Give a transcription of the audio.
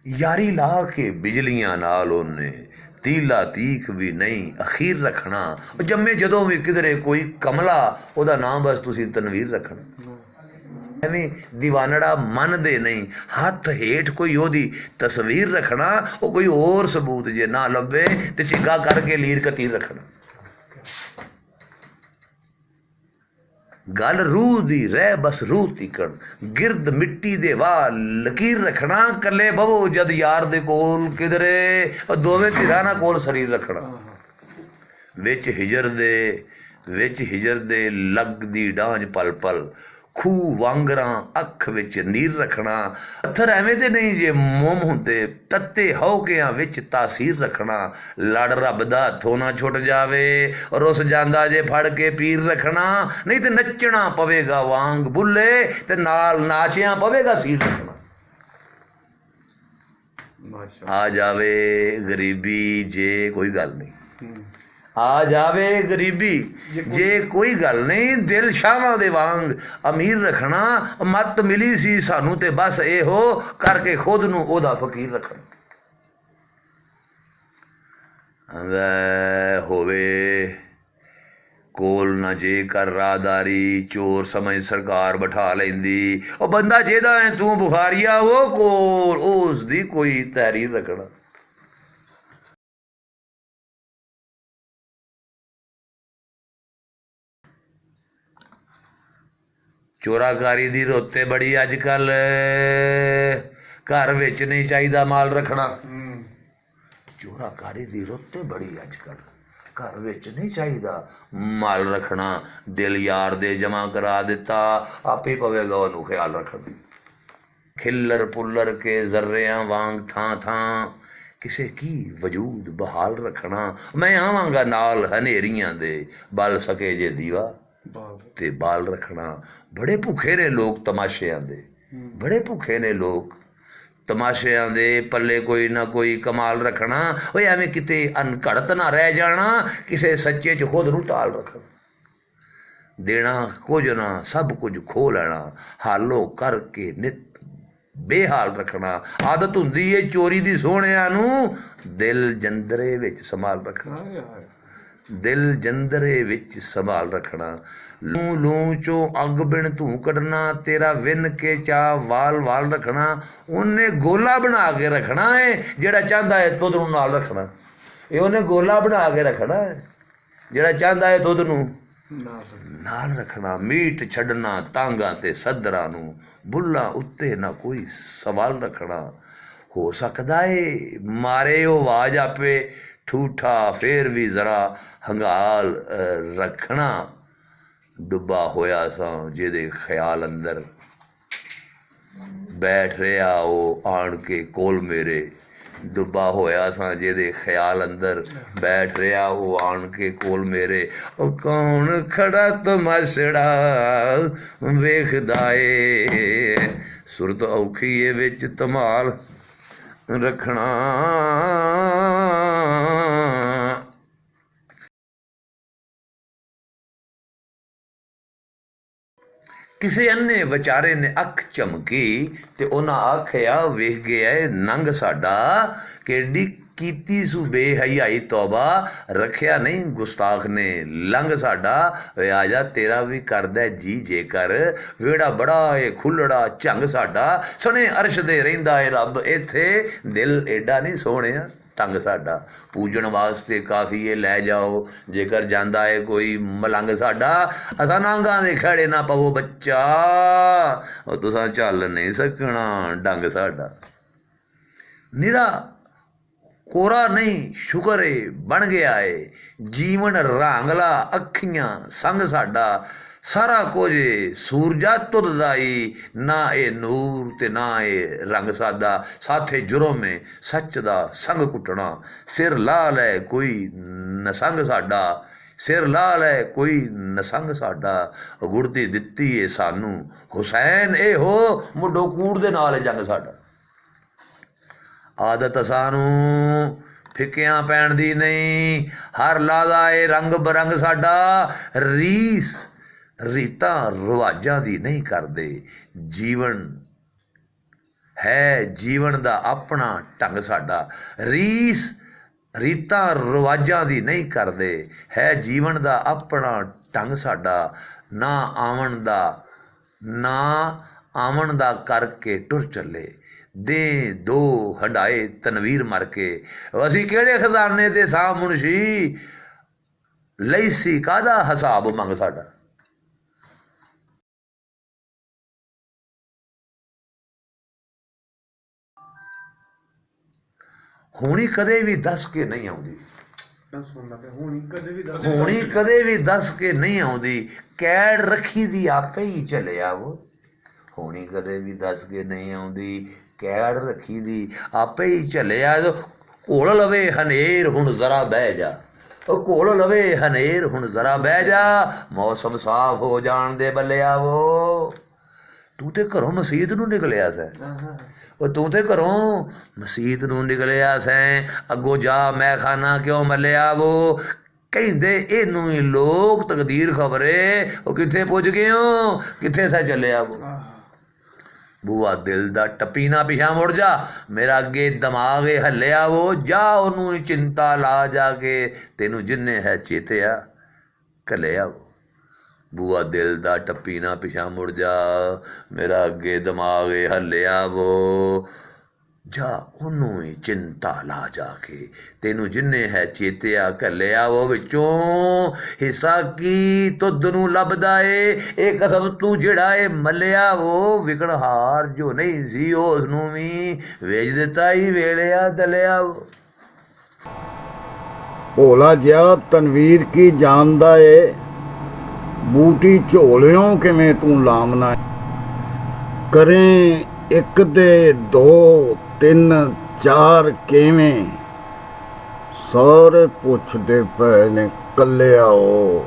यारी ला के बिजलियां नाल ओने तीला तीख भी नहीं अखीर रखना। जम्मे जदों भी किधरे कोई कमला ओदा नाम बस तुसी तनवीर रखना। एवें दीवानड़ा मन दे नहीं हथ हेठ कोई ओदी तस्वीर रखना। वो कोई और सबूत जे ना लभे ते चिग्गा करके लीर कतीर रखना। गल रूह दी रह बस रूह तीकण गिरद मिट्टी दे वाल लकीर रखना। कले बवो जद यार दे कोल किधरे दोवें धिरां ना कोल शरीर रखना। विच हिजर दे लगदी डांज पल पल खूह वांगरा अख विच नीर रखना। पत्थर एवें ते नहीं जे मोम हुंदे तत्ते हौकियां विच तासीर रखना। लड़ रब दा हथों ना छुट जावे रुस जांदा जे फड़ के पीर रखना। नहीं ते नचना पवेगा वांग बुल्ले ते नाल नाचियां पवेगा सीर रखना। आ जावे गरीबी जे कोई गल नहीं आ जावे गरीबी जे कोई गल नहीं दिल शावां दे वांग अमीर रखना। मत मिली सी सानू ते बस ए हो करके खुद नू ओदा फकीर रखना। होवे कोल ना जे कर राहदारी चोर समझ सरकार बैठा लेंदी। ओ बंदा जेदा है तू बुखारिया वो कोल उस दी कोई तहरीर रखना। चोराकारी दी रोते बड़ी अजकल घर विच नहीं चाहिदा माल रखना। चोराकारी दी रोते बड़ी अजकल घर विच नहीं चाहिदा माल रखना। दिल यार दे जमा करा दिता आपे पवेगा ओनू ख्याल रखना। खिल्लर पुल्लर के जर्रियां वांग थां थां किसे की वजूद बहाल रखना। मैं आवांगा नाल हनेरियां दे बल सके जे दीवा ते बाल रखना। बड़े भुखे ने लोग तमाशियां दे बड़े भुखे ने लोग तमाशियां दे पल्ले कोई ना कोई कमाल रखना। ओए एवें किते अनघड़त ना रह जाना किसे सच्चे च खुद नू टाल रखना। देना कुछ ना सब कुछ खो लेना हालो करके नित बेहाल रखना। आदत हुंदी है चोरी दी सोहणियां नू दिल जंदरे विच संभाल रखना। दिल जंदरे विच संभाल रखना। लू लू चो अग बिन तू कढना तेरा विन के चा वाल वाल रखना। उन्हें गोला बना के रखना है जेड़ा चाहता है तुद नू नाल रखना। ये उन्हें गोला बना के रखना है जेड़ा चाहता है तुद नू नाल रखना। मीट छड़ना तांगा ते सदरा नू बुल्ला उत्ते ना कोई सवाल रखना। हो सकदा है मारे ओ आवाज आपे ठूठा फिर भी जरा हंगाल रखना। डुब्बा होया सा जेदे ख्याल अंदर बैठ रहा ओ आन के कोल मेरे। डुब्बा होया सा जेदे ख्याल अंदर बैठ रहा ओ आन के कोल मेरे। ओ कौन खड़ा तमाशड़ा वेखदा ए सुरत औखी ए विच धमाल रखना। किसी अन्ने विचारे ने अख झमकी ते उन्हां आखिया वेख गया नंग साडा केडी कीती सू बेहयाई तौबा रखिया नहीं गुस्ताख ने लंघ साडा। आजा तेरा भी करदा जी जेकर वेड़ा बड़ा है खुलड़ा झंग साडा। सने अरश दे रहिंदा है रब इत्थे दिल एडा नहीं सोहणिया तंग साडा। पूजन वास्ते काफिए लै जाओ जेकर जांदा है कोई मलंग साडा। असां नांगां दे खड़े ना पवो बच्चा तुसां चल नहीं सकना डंग साडा। निरा कोरा नहीं शुक्र है बन गया है जीवन रांगला अखियां संग साडा। सारा कुछ सूरजा तुद दाई ना ए नूर ते ना ए रंग सादा। साथे जुर्म में सच दा संग कुटना सिर लाल है कोई नसंग साडा। सिर लाल है कोई नसंग साडा। गुड़ती दित्ती है सानू हुसैन ए हो मुंडो कूड़ दे नाल है जंग साडा। आदत सानू फिक्कियां पैण दी नहीं हर लादा ए रंग बरंग साडा। रीस रीतां रिवाजां दी नहीं करदे जीवन ਹੈ ਜੀਵਨ ਦਾ ਆਪਣਾ ਢੰਗ ਸਾਡਾ। ਰੀਤਾਂ ਰਿਵਾਜ਼ਾਂ ਦੀ ਨਹੀਂ ਕਰਦੇ, ਹੈ ਜੀਵਨ ਦਾ ਆਪਣਾ ਢੰਗ ਸਾਡਾ। ਨਾ ਆਵਣ ਦਾ ਕਰਕੇ ਟੁਰ ਚੱਲੇ, ਦੇ ਦੋ ਹੰਡਾਏ ਤਨਵੀਰ ਮਰ ਕੇ। ਅਸੀਂ ਕਿਹੜੇ ਖਜ਼ਾਨੇ ਤੇ ਸਾਂ ਮੁਨਸ਼ੀ, ਲਈ ਸੀ ਕਾਹਦਾ ਹਿਸਾਬ ਮੰਗ ਸਾਡਾ। ਹੋਣੀ ਕਦੇ ਵੀ ਦੱਸ ਕੇ ਨਹੀਂ ਆਉਂਦੀ, ਹੋਣੀ ਕਦੇ ਵੀ ਦੱਸ ਕੇ ਨਹੀਂ ਆਉਂਦੀ। ਕੈੜ ਰੱਖੀ ਦੀ ਆਪੇ ਹੀ ਚੱਲਿਆ ਉਹ, ਹੋਣੀ ਕਦੇ ਵੀ ਦੱਸ ਕੇ ਨਹੀਂ ਆਉਂਦੀ। ਕੈੜ ਰੱਖੀ ਦੀ ਆਪੇ ਹੀ ਚੱਲਿਆ। ਘੋਲ ਲਵੇ ਹਨੇਰ ਹੁਣ ਜ਼ਰਾ ਬਹਿ ਜਾ, ਉਹ ਘੋਲ ਲਵੇ ਹਨੇਰ ਹੁਣ ਜ਼ਰਾ ਬਹਿ ਜਾ। ਮੌਸਮ ਸਾਫ਼ ਹੋ ਜਾਣ ਦੇ ਬੱਲਿਆ ਵੋ। ਤੂੰ ਤੇ ਘਰੋਂ ਮਸੀਤ ਨੂੰ ਨਿਕਲਿਆ ਸੈਂ, ਉਹ ਤੂੰ ਤੇ ਘਰੋਂ ਮਸੀਤ ਨੂੰ ਨਿਕਲਿਆ ਸੈਂ। ਅੱਗੋਂ ਜਾ ਮੈਂ ਖਾਨਾ ਕਿਉਂ ਮੱਲਿਆ ਵੋ। ਕਹਿੰਦੇ ਇਹਨੂੰ ਹੀ ਲੋਕ ਤਕਦੀਰ ਖਬਰੇ। ਉਹ ਕਿੱਥੇ ਪੁੱਜ ਗਏ ਹੋ, ਕਿੱਥੇ ਸੈ ਚੱਲਿਆ ਵੋ। ਬੂਆ ਦਿਲ ਦਾ ਟੱਪੀ ਨਾ ਪਿਛਾਂ ਮੁੜ ਜਾ, ਮੇਰਾ ਅੱਗੇ ਦਿਮਾਗ ਏ ਹੱਲਿਆ ਵੋ। ਜਾ ਉਹਨੂੰ ਹੀ ਚਿੰਤਾ ਲਾ ਜਾ ਕੇ, ਤੈਨੂੰ ਜਿੰਨੇ ਹੈ ਚੇਤਿਆ ਘੱਲਿਆ ਵੋ। ਬੂਆ ਦਿਲ ਦਾ ਟੱਪੀ ਨਾ ਪਿਛਾਂ ਮੁੜ ਜਾ, ਮੇਰਾ ਅੱਗੇ ਦਿਮਾਗ ਏ ਹੱਲਿਆ ਵੋ। ਜਾ ਉਹਨੂੰ ਹੀ ਚਿੰਤਾ ਲਾ ਜਾ ਕੇ, ਤੈਨੂੰ ਜਿੰਨੇ ਹੈ ਚੇਤਿਆ ਘੱਲਿਆ ਵੋ। ਵਿੱਚੋਂ ਹਿੱਸਾ ਕੀ ਤੁਧ ਨੂੰ ਲੱਭਦਾ ਏ, ਇਹ ਕਸਮ ਤੂੰ ਜਿਹੜਾ ਏ ਮੱਲਿਆ ਵੋ। ਵਿਕਣ ਹਾਰ ਜੋ ਨਹੀਂ ਸੀ ਉਸ ਨੂੰ ਵੀ ਵੇਚ ਦਿੱਤਾ ਹੀ ਵੇਲਿਆ ਦਲਿਆ ਵੋ। ਭੋਲਾ ਜਿਹਾ ਤਨਵੀਰ ਕੀ ਜਾਣਦਾ ਏ, ਬੂਟੀ ਝੋਲਿਓਂ ਕਿਵੇਂ ਤੂੰ ਲਾਮਨਾ। ਕਰੇ ਇੱਕ ਦੇ ਦੋ ਤਿੰਨ ਚਾਰ ਕਿਵੇਂ, ਸਾਰੇ ਪੁੱਛਦੇ ਪਏ ਨੇ ਕੱਲਿਆ ਉਹ।